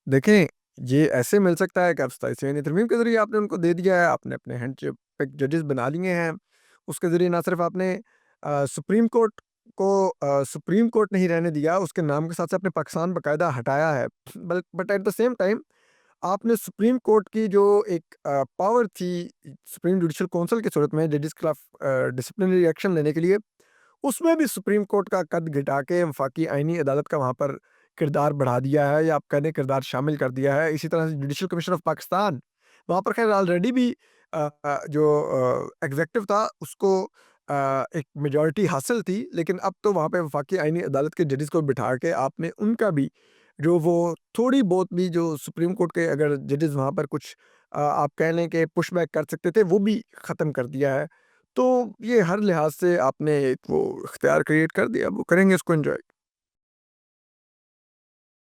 देखें, ये ऐसे मिल सकता है कि आप 27वें तरमीम के ज़रिए आपने उनको दे दिया है, आपने अपने हैंड च पे जजेस बना लिए हैं। उसके ज़रिए ना सिर्फ़ आपने सुप्रीम कोर्ट को सुप्रीम कोर्ट नहीं रहने दिया, उसके नाम के साथ से आपने पाकिस्तान बाकायदा हटाया है। But at the same time आपने सुप्रीम कोर्ट की जो एक पावर थी, सुप्रीम जुडिशल काउंसिल की सूरत में जजेस के खिलाफ डिसिप्लिनरी एक्शन लेने के लिए, उसमें भी सुप्रीम कोर्ट का कद घटा के वफाकी आईनी अदालत का वहाँ पर किरदार बढ़ा दिया है या आप कह दें किरदार शामिल कर दिया है। इसी तरह से जुडिशल कमीशन ऑफ पाकिस्तान, वहाँ पर ख़ैर ऑलरेडी भी जो एग्ज़ेक्टिव था उसको एक मेजॉरिटी हासिल थी, लेकिन अब तो वहाँ पे वफाकी आईनी अदालत के जजेस को बिठा के आपने उनका भी जो वो थोड़ी बहुत भी जो सुप्रीम कोर्ट के अगर जजेस वहाँ पर कुछ आप कह लें कि पुश बैक कर सकते थे, वो भी ख़त्म कर दिया है। तो ये हर लिहाज से आपने एक वो इख्तियार क्रिएट कर दिया, अब वो करेंगे इसको एन्जॉय।